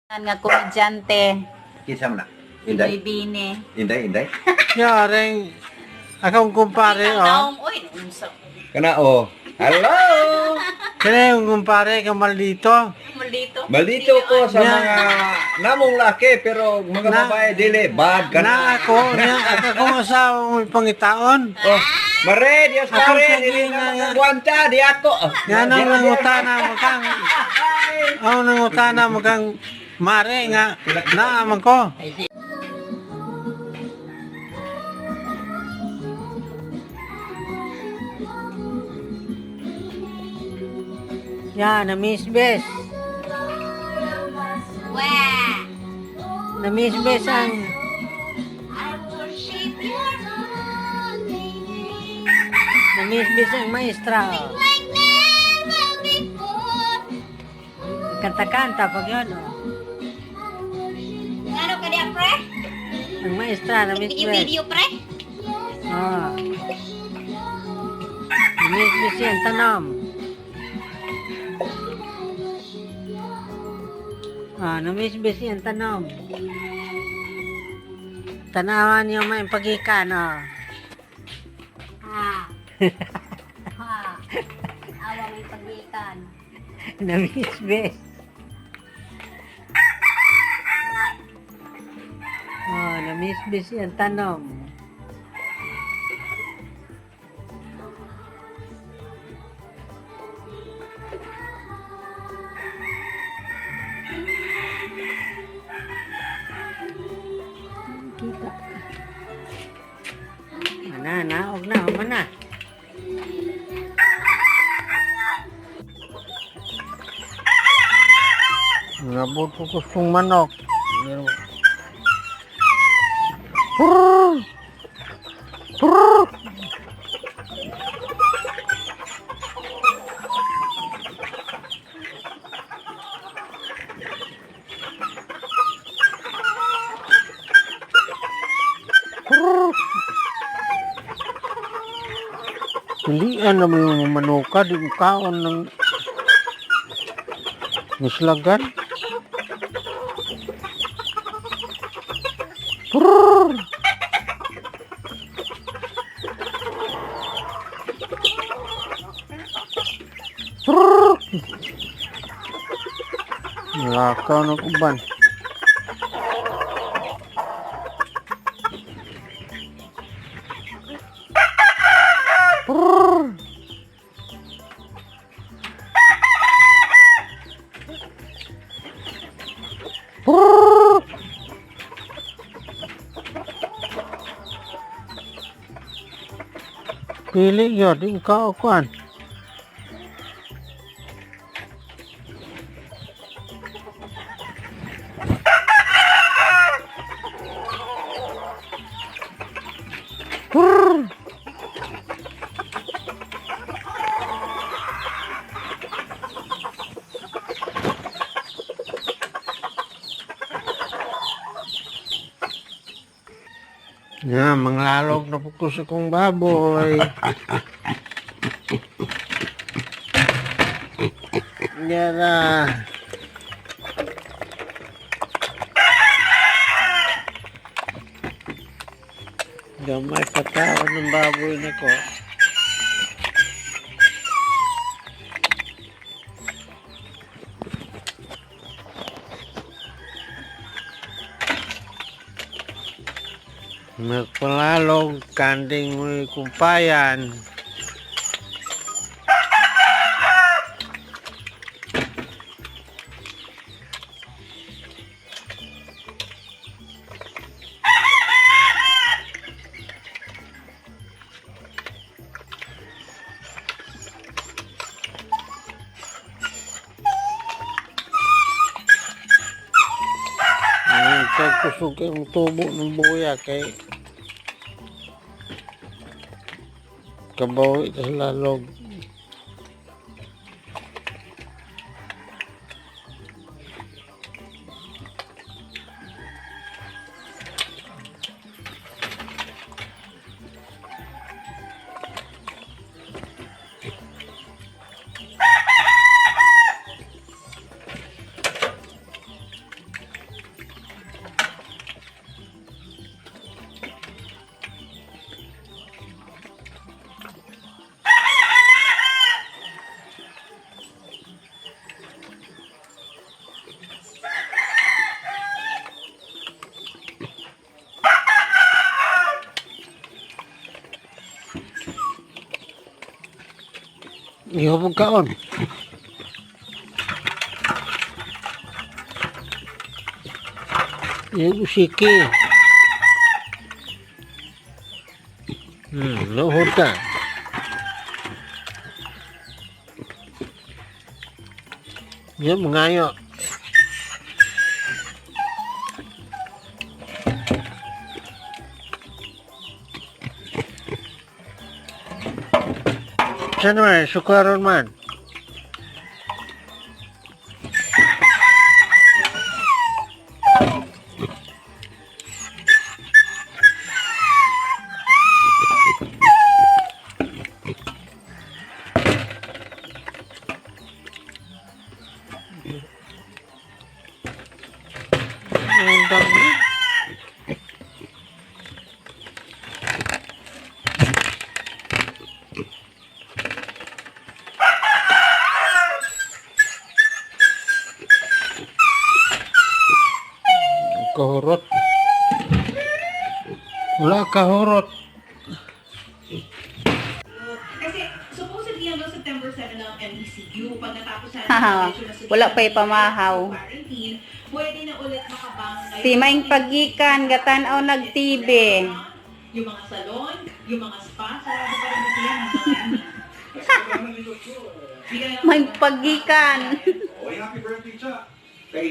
Nga komedyante, Kinsa man na? Inday Inday? Bini. Inday? Yaring akong kumpare Uy, unsa. Kana o. Hello! Kaya yung kumpare ka maldito. Maldito. Maldito ko sa mga namong laki pero mga Na- babae dili bad ka Na ako kung asawa mo pangitaon. Oh, mare Dios Ako pare sa dili gina- na magkwanta di ako. Yan ang nangutana mo kang ang nangutana mo kang mare nga naaman ko. Yan, na-miss bes. Wah! Na-miss bes ang I worship your name na-miss bes ang maestra. like never before. Kanta-kanta pag yun. Ano ka diya, pre? Ang maestra, na-miss bes. Video, pre? Ah. Na-miss bes yan, tanam. Ah, na-miss bes yan, tanam. Tanawan yung may pagikan, ah. Ha. Ha. Awa may pagitan. Na-miss bes. Ah, na-miss bes yan, tanam. Kita. Naog na, mana. Nabot ko gustong manok. Purr! Purr! Purr! Pilian naman yung manuka, di mo kaon ng mislagan. Purr! Purr! Lakaw na kuban. Purr! Purr! Pili yun, ikaw kuan. Purr! Yan, manglalog na po ko sa kong baboy. Yan na. Gamay katawan ng baboy na ko. Magpalalog, kanding mo kumpayan. Kaya kusog ang tubo ng buya kay kabaw ito sa lalog. Ihubog kaon. Yung usiki. Luhod ka. Yan, mangayo. Saan naman? Sukaron man. Ang dami. Kahurot. Wala kahurot. Kasi supposedly hanggang September 7 ang MCQ. Pag natapos na Wala pa ipamahaw. quarantine, pwede na ulit makabang Si Maing Pagikan, gatanaw nag-TV. yung mga salon, yung mga spa, sarado pa rin kasi yan hanggang Maing Pagikan. Oy, happy birthday, Cha.